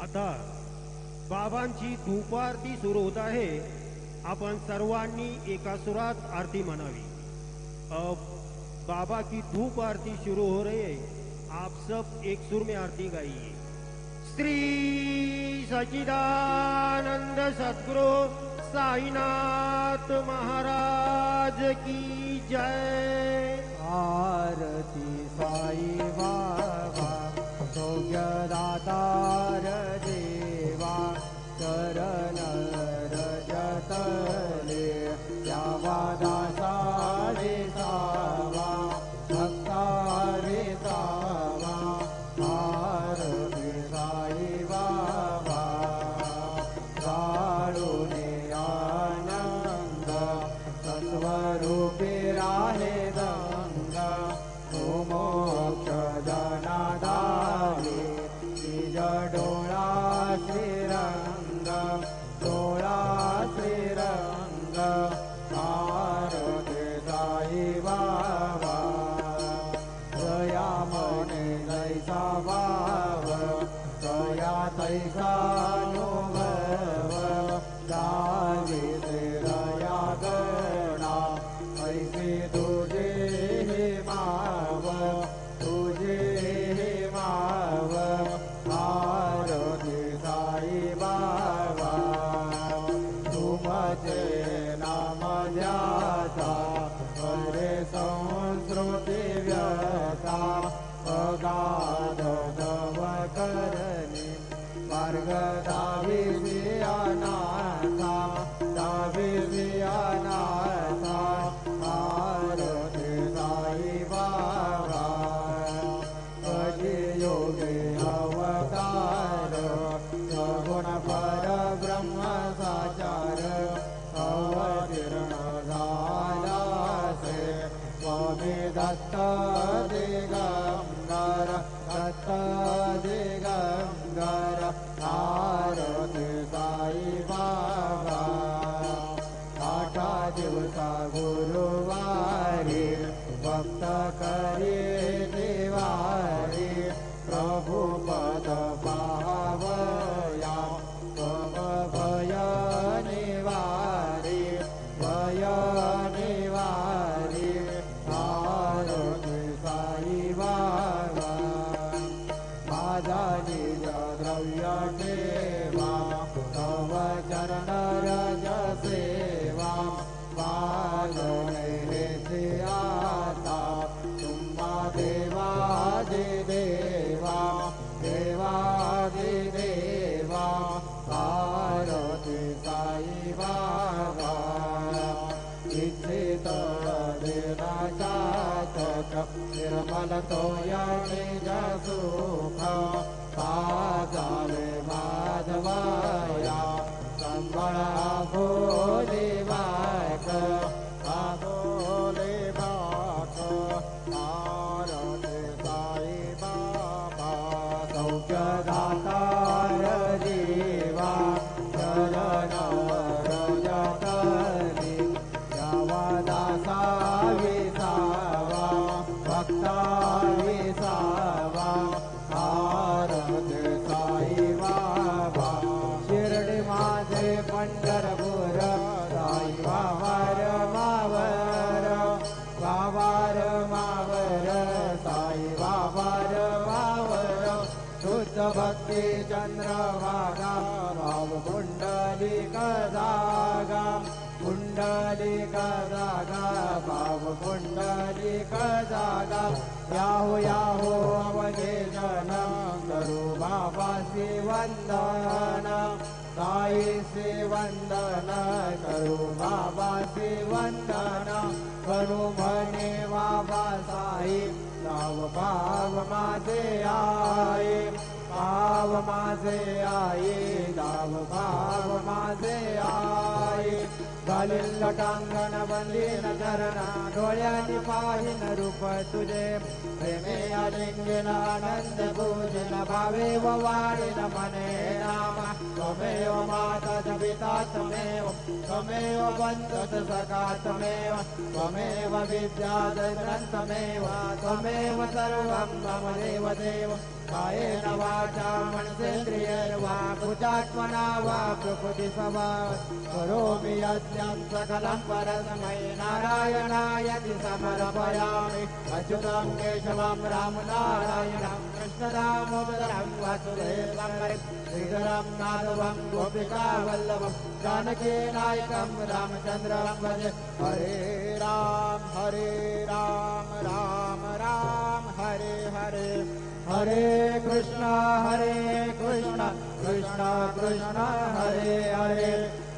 आता बाबांची धूप आरती सुरू होत आहे। आपण सर्वांनी एका सुरात आरती म्हणावी। अब बाबा की धूप आरती शुरू हो रही है। आप सब एक सुर में आरती गाइए। श्री सच्चिदानंद सद्गुरु साईनाथ महाराज की जय। आरती साई बाबा सौख्यदातार देवा चरण रजतले यावादा सारे सावा भक्ता रे सावा। आरती साई बाबा जाळूने आनंद सत्वरूपी राहे गंगा मोक्ष जनाधारी निज डोळा श्रीरंग डोळा श्रीरंग। आरती साई बाबा दया मने जैसा भाव दया तैसा अनुभव जावी दया गणा ऐसे तुझे हे माव तुझे हे माव। आरती साई बाबा तुमचे नाम ध्याता हरे संस्कृती व्यथा अगाध तव करणी मार्ग दाविसी अनाथा दाविसी अनाथा। आरती साई बाबा योगे अवतार सगुण पर ब्रह्म साचार अवतीर्ण झाला से स्वामी दत्त दिगंबर दत्त दिगंबर। आरती साई बाबा आठा दिवसा गुरुवारी भक्त करी दिवारी प्रभु पद पावया तम भय निवारी भय निवारी। आरती साई बाबा माझा निज द्रव्य ठेवा तव चरण रज सेवा मागणे हेचे आता तुम्हा देवादि देवा देवादि देवा। आरती साई बाबा इच्छित देना चातक निर्मल तोय निज सुख पाजाले माधवाया संबळ आभोले बाक आभोले बाक। आरती साई बाबा सौख्यदातार देवा चरण रजतले यावादा सावा भक्ता विसावा। आरती साई बाबा शिर्डी माझे पंढरपूर साई बाबार मावर बाबार मावर साई बाबार मावर। शुद्ध भक्ती चंद्रभागा भाव कुंडलिक जागा कुंडलिक जागा भाव कुंडलिक जागा। याहो याहो अवघे जन करू बाबासी वंदन साईसी वंदन करू बाबासी वंदन। करू म्हणे बाबा साई नाव भाव माझे आई भाव माझे आई नाव भाव माझे आई। घालील लटांगण बंदीन चरणा डोळ्यांनी पाहिन रूप तुझे प्रेमे अलिंगन आनंद पूजन भावे व वाढीन मने नाम। त्वमेव माता च पिता त्वमेव त्वमेव बन्धुश्च सखा त्वमेव त्वमेव विद्या ग्रन्थमेव त्वमेव सर्वं मम देव देव कायेन वाचा वाचा मनसेन्द्रिय वा बुद्धात्मना वा प्रकृति स्वभावात् करोमि यज्ञं सकलं परस्मै नारायणायति समर्पयामि अच्युतं केशवं रामनारायणं कृष्णदामोदरं वासुदेवं श्रीधरं माधवं गोपिकावल्लभं जानकीनायकं रामचन्द्रं भजे हरे राम राम राम हरे हरे हरे कृष्ण कृष्ण कृष्ण हरे हरे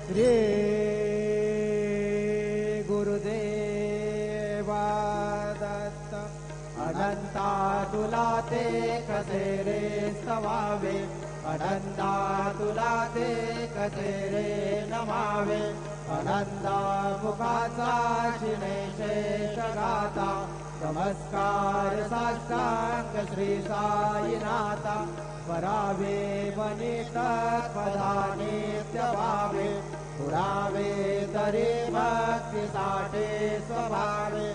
श्री गुरुदेवा दत्त अनंता तुला ते कसे रे स्तवावे अनंता तुला ते कसे रे नमावे अनंता मुखाचा शिणे शेष गाता नमस्कार साष्टांग श्री साईनाथा करावे वनित पदा नित्य भावे पुरावे तरी भक्ती साठे स्वभावे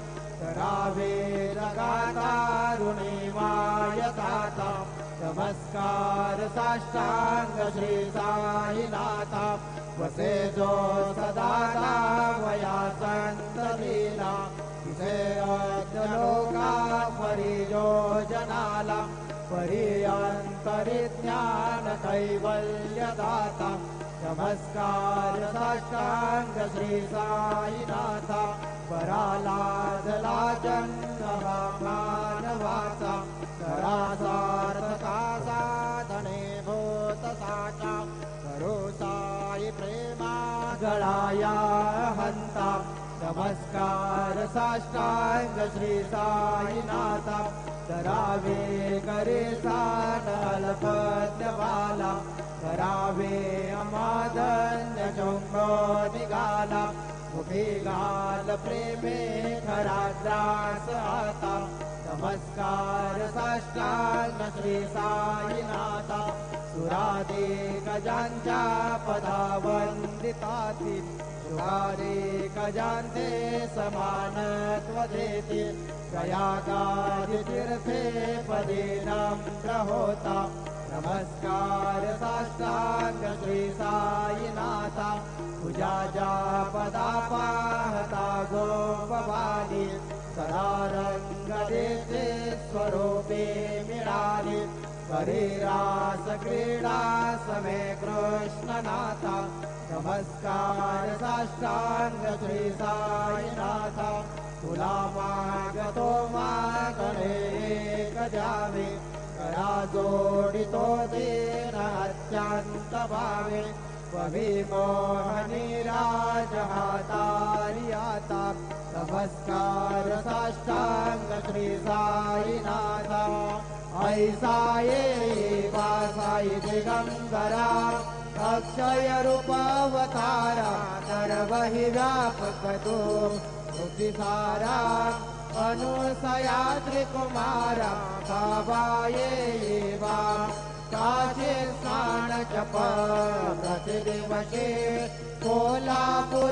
करावे जगातारुणी मायताता नमस्कार साष्टांग श्री साईनाथा वसे जो सदा वया संतलीला तिथे लोका परिजो जनाला परिज्ञान कैवल्यदाता नमस्कार साष्टांग श्री साईनाथा परालाज मानवाचा करासार्थका साधने भूत साचा करो साई प्रेमा गळाया हंता नमस्कार साष्टांग श्री साईनाथा करावे करे सानलपद्यवाला करावे अमादन्य चोंगो निघाला मुखी गाल प्रेमे खराद्रास आता नमस्कार साष्टांग श्री साईनाथा सुरादे गजांच्या पदा वंदिताती शुभारे गजांते समानत्व देते प्रयागादि तीर्थे पदे नम्र होता नमस्कार साष्टांग श्री साईनाथा पूजा जा पदा पाहता गोपवाली सदा रंग देते स्वरूपे मिळाली शरीरास क्रीडा समे कृष्णनाथा नमस्कार साष्टांग श्री साईनाथा तुला मागतो मागणे एक द्यावे करा जोडितो दीन अत्यंत भावे विमोहनी राजहातारी आता नमस्कार साष्टांग श्री साईनाथा ऐसा ये वासाई दिगंबरा अक्षय रूपावतारा सर्वहि व्यापक तो मुक्तिसारा अनुसया त्रिकुमारा बाबाये वा काचे स्नान जप प्रतिदिवसे कोल्हापुर